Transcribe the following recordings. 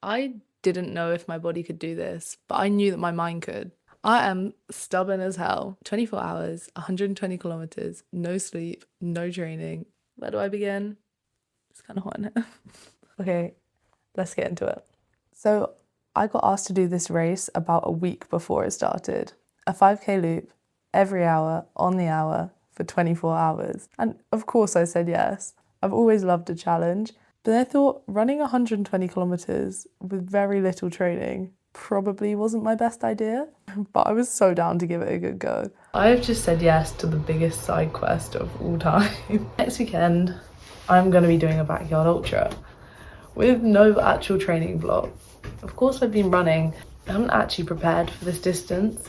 I didn't know if my body could do this, but I knew that my mind could. I am stubborn as hell. 24 hours, 120 kilometers, no sleep, no training. Where do I begin? It's kind of hot in here. Okay, let's get into it. So, I got asked to do this race about a week before it started. A 5K loop every hour, on the hour, for 24 hours. And of course, I said yes. I've always loved a challenge, but I thought running 120 kilometers with very little training probably wasn't my best idea, but I was so down to give it a good go. I've just said yes to the biggest side quest of all time. Next weekend, I'm going to be doing a backyard ultra with no actual training block. Of course, I've been running. I haven't actually prepared for this distance,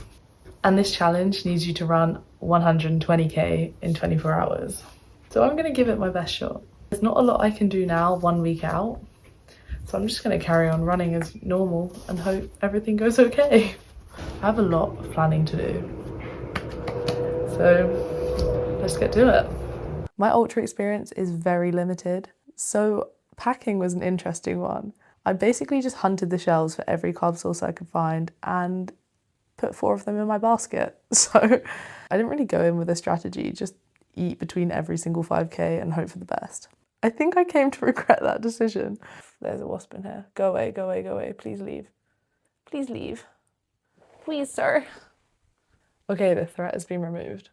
and this challenge needs you to run 120k in 24 hours. So I'm going to give it my best shot. There's not a lot I can do now 1 week out, so I'm just going to carry on running as normal and hope everything goes okay. I have a lot of planning to do, so let's get to it. My ultra experience is very limited, so packing was an interesting one. I basically just hunted the shelves for every carb source I could find and put 4 of them in my basket. So I didn't really go in with a strategy, just eat between every single 5K and hope for the best. I think I came to regret that decision. There's a wasp in here. Go away, go away, go away. Please leave. Please leave. Please, sir. Okay, the threat has been removed.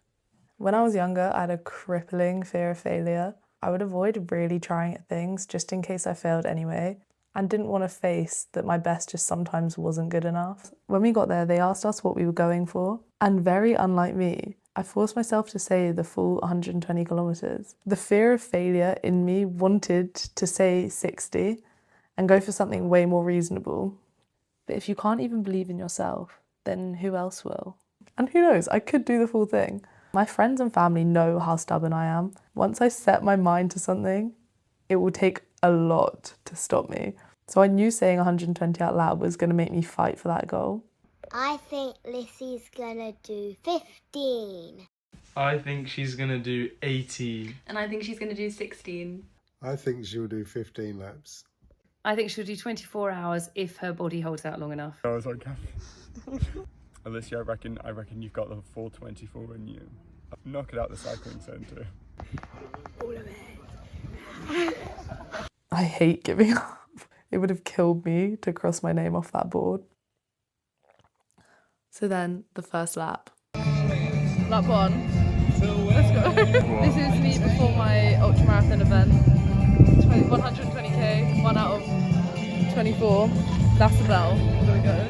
When I was younger, I had a crippling fear of failure. I would avoid really trying at things just in case I failed anyway, and didn't want to face that my best just sometimes wasn't good enough. When we got there, they asked us what we were going for, and very unlike me, I forced myself to say the full 120 kilometers. The fear of failure in me wanted to say 60 and go for something way more reasonable. But if you can't even believe in yourself, then who else will? And who knows, I could do the full thing. My friends and family know how stubborn I am. Once I set my mind to something, it will take a lot to stop me. So I knew saying 120 out loud was going to make me fight for that goal. I think Lissy's gonna do 15. I think she's gonna do 18. And I think she's going to do 16. I think she'll do 15 laps. I think she'll do 24 hours if her body holds out long enough. I was like, Alicia, I reckon you've got the 424 in you. Knock it out the cycling centre. All of it. I hate giving up. It would have killed me to cross my name off that board. So then, the first lap. Lap 1. Let's go. This is me before my ultramarathon event. 120k, 1 out of 24. That's the bell. Here we go.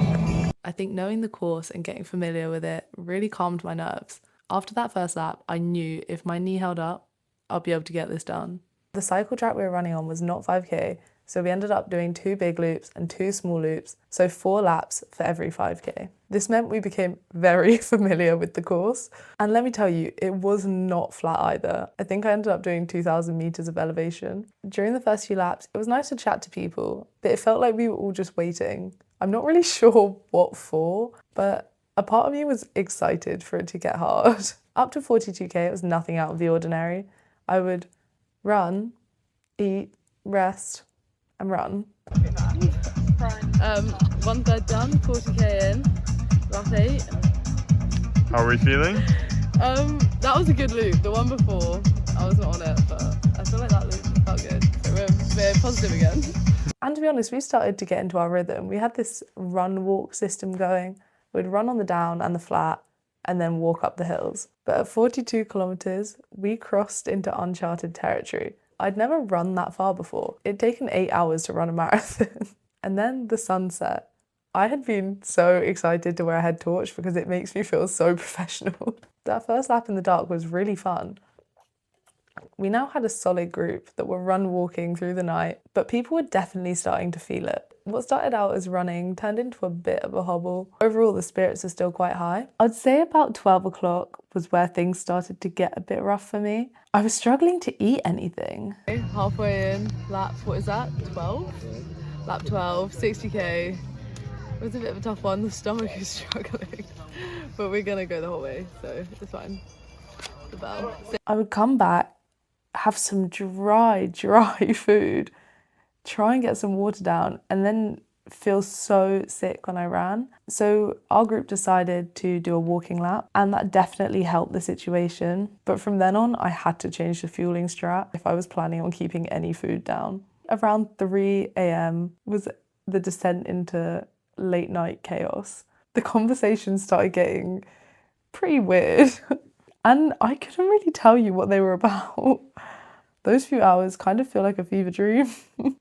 I think knowing the course and getting familiar with it really calmed my nerves. After that first lap, I knew if my knee held up, I'll be able to get this done. The cycle track we were running on was not 5k, so we ended up doing 2 big loops and 2 small loops, so 4 laps for every 5k. This meant we became very familiar with the course, and let me tell you, it was not flat either. I think I ended up doing 2,000 meters of elevation. During the first few laps, it was nice to chat to people, but it felt like we were all just waiting. I'm not really sure what for, but a part of me was excited for it to get hard. Up to 42k, it was nothing out of the ordinary. I would run, eat, rest, and run. 1/3 done, 40k in, lap 8. How are we feeling? That was a good loop. The one before, I was not on it, but I feel like that loop felt good. So we're positive again. And to be honest, we started to get into our rhythm. We had this run-walk system going. We'd run on the down and the flat, and then walk up the hills. But at 42 kilometers, we crossed into uncharted territory. I'd never run that far before. It'd taken 8 hours to run a marathon. And then the sun set. I had been so excited to wear a head torch because it makes me feel so professional. That first lap in the dark was really fun. We now had a solid group that were run walking through the night, but people were definitely starting to feel it. What started out as running turned into a bit of a hobble. Overall, the spirits are still quite high. I'd say about 12 o'clock was where things started to get a bit rough for me. I was struggling to eat anything. Halfway in, lap, what is that, 12? Lap 12, 60k. It was a bit of a tough one, the stomach is struggling. But we're gonna go the whole way, so it's fine. The bell. I would come back, have some dry food, try and get some water down, and then feel so sick when I ran. So our group decided to do a walking lap, and that definitely helped the situation. But from then on, I had to change the fueling strat if I was planning on keeping any food down. Around 3 a.m. was the descent into late night chaos. The conversations started getting pretty weird, and I couldn't really tell you what they were about. Those few hours kind of feel like a fever dream,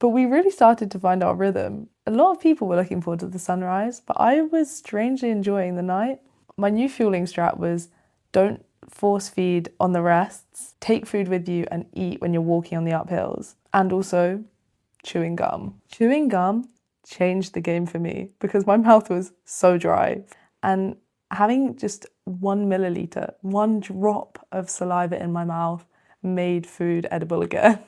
but we really started to find our rhythm. A lot of people were looking forward to the sunrise, but I was strangely enjoying the night. My new fueling strat was don't force feed on the rests, take food with you and eat when you're walking on the uphills, and also chewing gum. Chewing gum changed the game for me because my mouth was so dry, and having just 1 milliliter, one drop of saliva in my mouth made food edible again.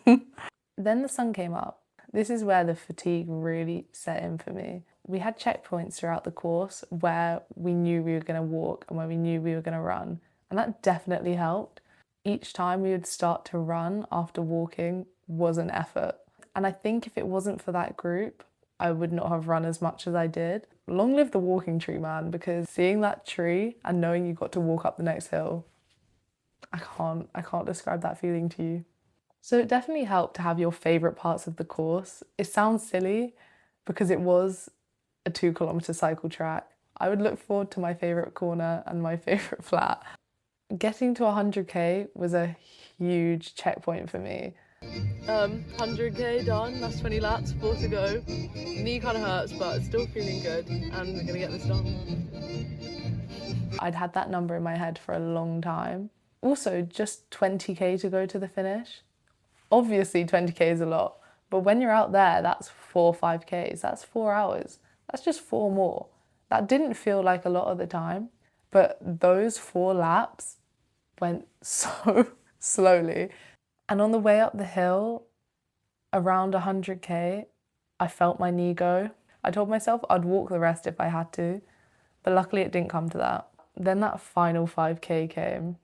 Then the sun came up. This is where the fatigue really set in for me. We had checkpoints throughout the course where we knew we were going to walk and where we knew we were going to run, and that definitely helped. Each time we would start to run after walking was an effort. And I think if it wasn't for that group, I would not have run as much as I did. Long live the walking tree, man, because seeing that tree and knowing you got to walk up the next hill, I can't describe that feeling to you. So it definitely helped to have your favourite parts of the course. It sounds silly because it was a 2 kilometre cycle track. I would look forward to my favourite corner and my favourite flat. Getting to 100k was a huge checkpoint for me. 100k done, that's 20 laps, 4 to go. Knee kind of hurts, but still feeling good, and we're gonna get this done. I'd had that number in my head for a long time. Also, just 20k to go to the finish. Obviously 20k is a lot, but when you're out there, that's 4 5ks, that's 4 hours. That's just 4 more. That didn't feel like a lot at the time, but those 4 laps went so slowly. And on the way up the hill, around 100k, I felt my knee go. I told myself I'd walk the rest if I had to, but luckily it didn't come to that. Then that final 5k came.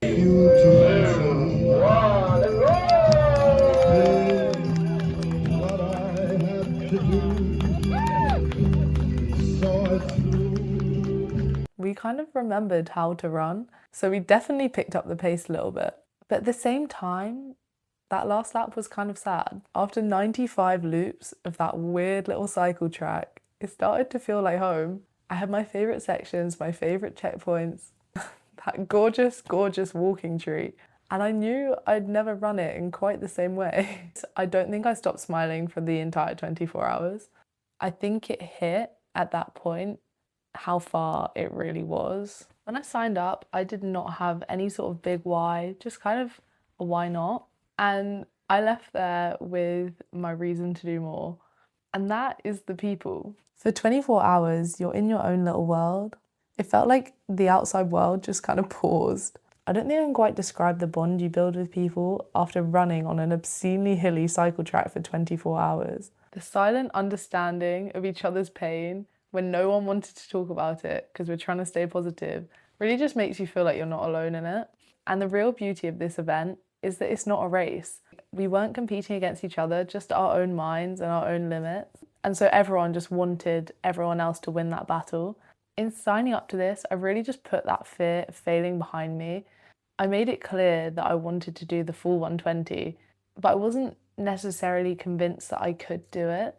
We kind of remembered how to run, so we definitely picked up the pace a little bit. But at the same time, that last lap was kind of sad. After 95 loops of that weird little cycle track, it started to feel like home. I had my favourite sections, my favourite checkpoints, that gorgeous, gorgeous walking tree, and I knew I'd never run it in quite the same way. I don't think I stopped smiling for the entire 24 hours. I think it hit at that point how far it really was. When I signed up, I did not have any sort of big why, just kind of a why not. And I left there with my reason to do more. And that is the people. For 24 hours, you're in your own little world. It felt like the outside world just kind of paused. I don't think I can quite describe the bond you build with people after running on an obscenely hilly cycle track for 24 hours. The silent understanding of each other's pain when no one wanted to talk about it because we're trying to stay positive really just makes you feel like you're not alone in it. And the real beauty of this event is that it's not a race. We weren't competing against each other, just our own minds and our own limits. And so everyone just wanted everyone else to win that battle. In signing up to this, I really just put that fear of failing behind me. I made it clear that I wanted to do the full 120, but I wasn't necessarily convinced that I could do it.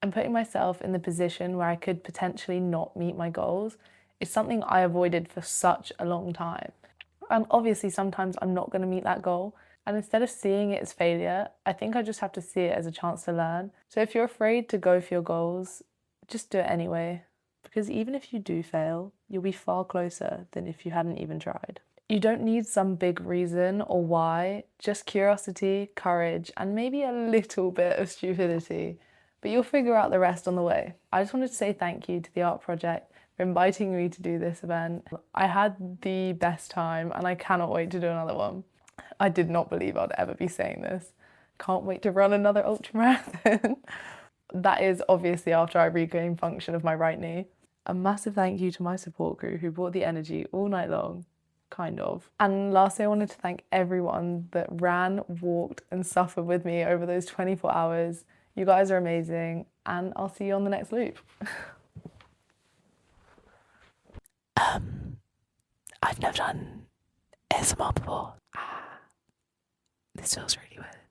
And putting myself in the position where I could potentially not meet my goals is something I avoided for such a long time. And obviously sometimes I'm not going to meet that goal. And instead of seeing it as failure, I think I just have to see it as a chance to learn. So if you're afraid to go for your goals, just do it anyway. Because even if you do fail, you'll be far closer than if you hadn't even tried. You don't need some big reason or why, just curiosity, courage, and maybe a little bit of stupidity. But you'll figure out the rest on the way. I just wanted to say thank you to the Art Project for inviting me to do this event. I had the best time and I cannot wait to do another one. I did not believe I'd ever be saying this. Can't wait to run another ultramarathon. That is obviously after I regain function of my right knee. A massive thank you to my support crew who brought the energy all night long, kind of. And lastly, I wanted to thank everyone that ran, walked and suffered with me over those 24 hours. You guys are amazing and I'll see you on the next loop. I've never done ASMR before. This feels really weird.